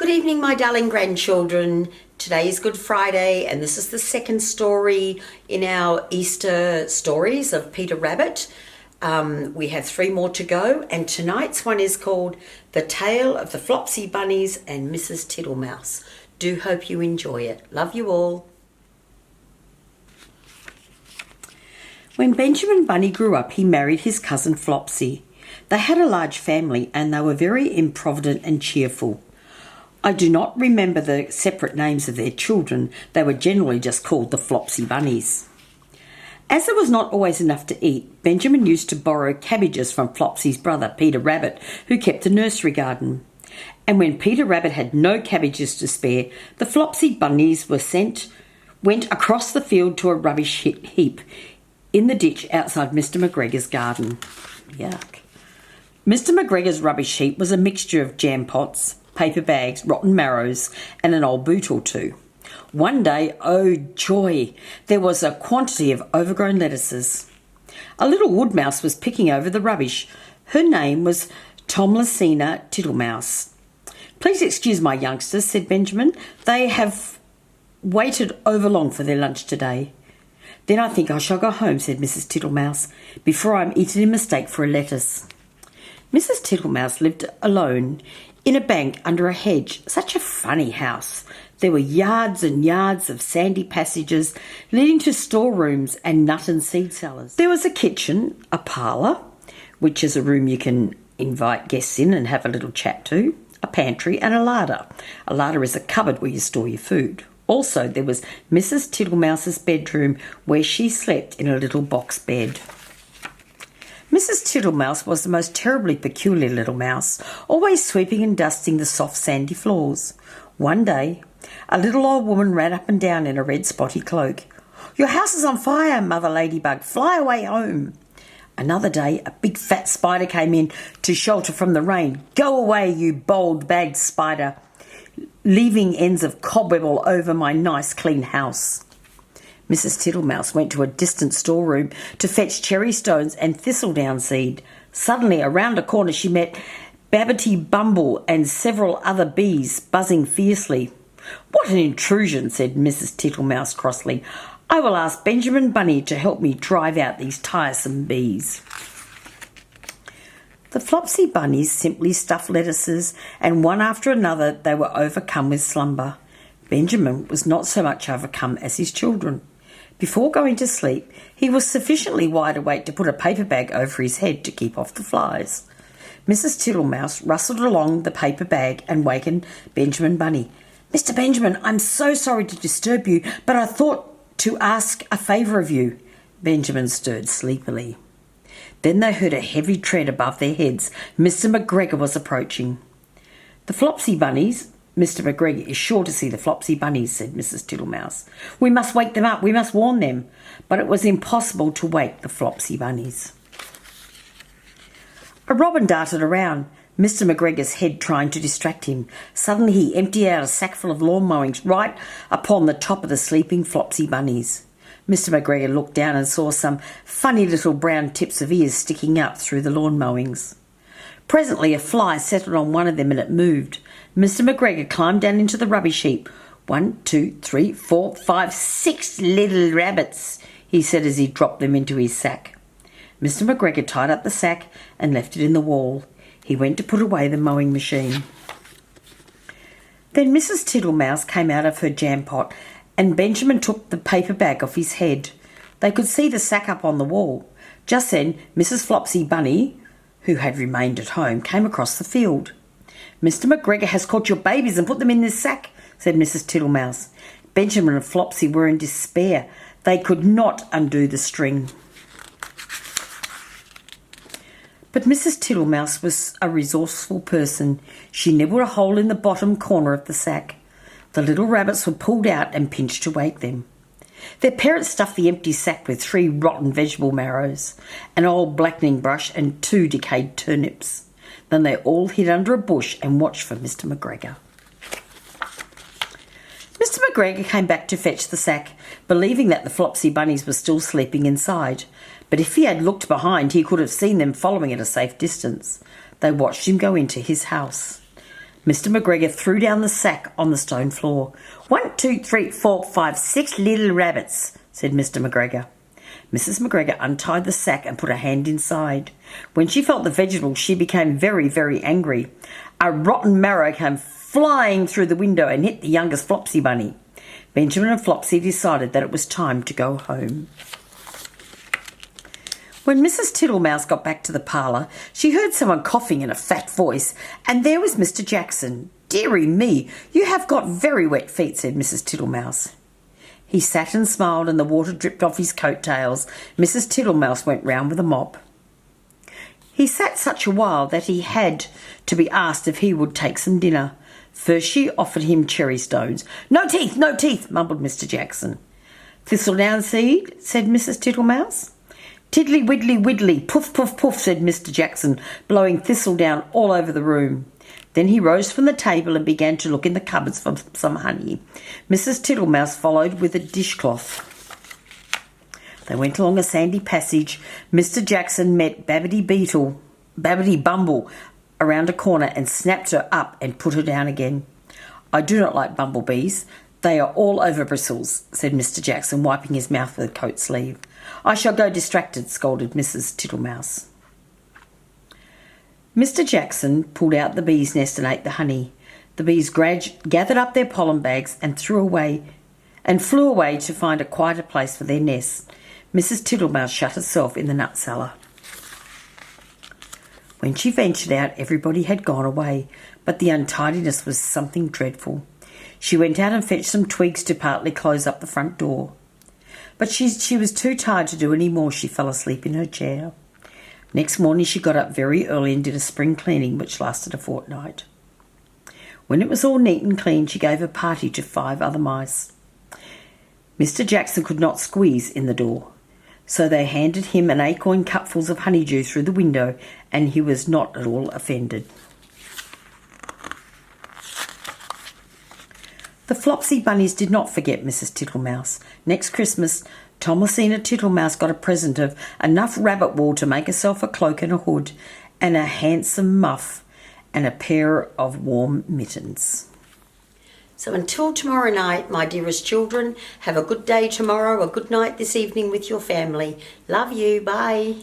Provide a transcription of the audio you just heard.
Good evening, my darling grandchildren. Today is Good Friday, and this is the second story in our Easter stories of Peter Rabbit. We have 3 more to go, and tonight's one is called The Tale of the Flopsy Bunnies and Mrs. Tittlemouse. Do hope you enjoy it. Love you all. When Benjamin Bunny grew up, he married his cousin Flopsy. They had a large family, and they were very improvident and cheerful. I do not remember the separate names of their children. They were generally just called the Flopsy Bunnies. As there was not always enough to eat, Benjamin used to borrow cabbages from Flopsy's brother, Peter Rabbit, who kept a nursery garden. And when Peter Rabbit had no cabbages to spare, the Flopsy Bunnies went across the field to a rubbish heap in the ditch outside Mr. McGregor's garden. Yuck. Mr. McGregor's rubbish heap was a mixture of jam pots, paper bags, rotten marrows, and an old boot or two. One day, oh joy, there was a quantity of overgrown lettuces. A little wood mouse was picking over the rubbish. Her name was Tomlinson Tittlemouse. "Please excuse my youngsters," said Benjamin. "They have waited overlong for their lunch today." "Then I think I shall go home," said Mrs. Tittlemouse, "before I'm eaten in mistake for a lettuce." Mrs. Tittlemouse lived alone in a bank under a hedge. Such a funny house. There were yards and yards of sandy passages leading to storerooms and nut and seed cellars. There was a kitchen, a parlour, which is a room you can invite guests in and have a little chat to, a pantry and a larder. A larder is a cupboard where you store your food. Also, there was Mrs. Tittlemouse's bedroom where she slept in a little box bed. Mrs. Tittlemouse was the most terribly peculiar little mouse, always sweeping and dusting the soft sandy floors. One day, a little old woman ran up and down in a red spotty cloak. "Your house is on fire, Mother Ladybug. Fly away home." Another day, a big fat spider came in to shelter from the rain. "Go away, you bold-bagged spider, leaving ends of cobweb all over my nice clean house." Mrs. Tittlemouse went to a distant storeroom to fetch cherry stones and thistledown seed. Suddenly, around a corner, she met Babbity Bumble and several other bees buzzing fiercely. "What an intrusion," said Mrs. Tittlemouse crossly. "I will ask Benjamin Bunny to help me drive out these tiresome bees." The Flopsy Bunnies simply stuffed lettuces, and one after another they were overcome with slumber. Benjamin was not so much overcome as his children. Before going to sleep, he was sufficiently wide awake to put a paper bag over his head to keep off the flies. Mrs. Tittlemouse rustled along the paper bag and wakened Benjamin Bunny. "Mr. Benjamin, I'm so sorry to disturb you, but I thought to ask a favour of you." Benjamin stirred sleepily. Then they heard a heavy tread above their heads. Mr. McGregor was approaching. "The Flopsy Bunnies. Mr. McGregor is sure to see the Flopsy Bunnies," said Mrs. Tittlemouse. "We must wake them up. We must warn them." But it was impossible to wake the Flopsy Bunnies. A robin darted around Mr. McGregor's head, trying to distract him. Suddenly he emptied out a sackful of lawn mowings right upon the top of the sleeping Flopsy Bunnies. Mr. McGregor looked down and saw some funny little brown tips of ears sticking up through the lawn mowings. Presently a fly settled on one of them and it moved. Mr. McGregor climbed down into the rubbish heap. 1, 2, 3, 4, 5, 6 little rabbits," he said as he dropped them into his sack. Mr. McGregor tied up the sack and left it in the wall. He went to put away the mowing machine. Then Mrs. Tittlemouse came out of her jam pot and Benjamin took the paper bag off his head. They could see the sack up on the wall. Just then Mrs. Flopsy Bunny, who had remained at home, came across the field. "Mr. McGregor has caught your babies and put them in this sack," said Mrs. Tittlemouse. Benjamin and Flopsy were in despair. They could not undo the string. But Mrs. Tittlemouse was a resourceful person. She nibbled a hole in the bottom corner of the sack. The little rabbits were pulled out and pinched to wake them. Their parents stuffed the empty sack with 3 rotten vegetable marrows, an old blackening brush and 2 decayed turnips. Then they all hid under a bush and watched for Mr. McGregor. Mr. McGregor came back to fetch the sack, believing that the Flopsy Bunnies were still sleeping inside. But if he had looked behind, he could have seen them following at a safe distance. They watched him go into his house. Mr. McGregor threw down the sack on the stone floor. 1, 2, 3, 4, 5, 6 little rabbits, said Mr. McGregor. Mrs. McGregor untied the sack and put her hand inside. When she felt the vegetables, she became very, very angry. A rotten marrow came flying through the window and hit the youngest Flopsy bunny. Benjamin and Flopsy decided that it was time to go home. When Mrs. Tittlemouse got back to the parlour, she heard someone coughing in a fat voice, and there was Mr. Jackson. "Dearie me, you have got very wet feet," said Mrs. Tittlemouse. He sat and smiled, and the water dripped off his coat-tails. Mrs. Tittlemouse went round with a mop. He sat such a while that he had to be asked if he would take some dinner. First she offered him cherry stones. "No teeth, no teeth," mumbled Mr. Jackson. "Thistledown seed," said Mrs. Tittlemouse. "Tiddly widdly widdly, poof poof poof," said Mr. Jackson, blowing thistledown all over the room. Then he rose from the table and began to look in the cupboards for some honey. Mrs. Tittlemouse followed with a dishcloth. They went along a sandy passage. Mr. Jackson met Babbity Bumble around a corner and snapped her up and put her down again. "I do not like bumblebees. They are all over bristles," said Mr. Jackson, wiping his mouth with a coat sleeve. "I shall go distracted," scolded Mrs. Tittlemouse. Mr. Jackson pulled out the bee's nest and ate the honey. The bees gathered up their pollen bags and flew away to find a quieter place for their nests. Mrs. Tittlemouse shut herself in the nut cellar. When she ventured out, everybody had gone away, but the untidiness was something dreadful. She went out and fetched some twigs to partly close up the front door. But she was too tired to do any more. She fell asleep in her chair. Next morning she got up very early and did a spring cleaning, which lasted a fortnight. When it was all neat and clean, she gave a party to 5 other mice. Mr. Jackson could not squeeze in the door, so they handed him an acorn cupfuls of honeydew through the window, and he was not at all offended. The Flopsy bunnies did not forget Mrs. Tittlemouse. Next Christmas, Thomasina Tittlemouse got a present of enough rabbit wool to make herself a cloak and a hood, and a handsome muff, and a pair of warm mittens. So until tomorrow night, my dearest children, have a good day tomorrow, a good night this evening with your family. Love you. Bye.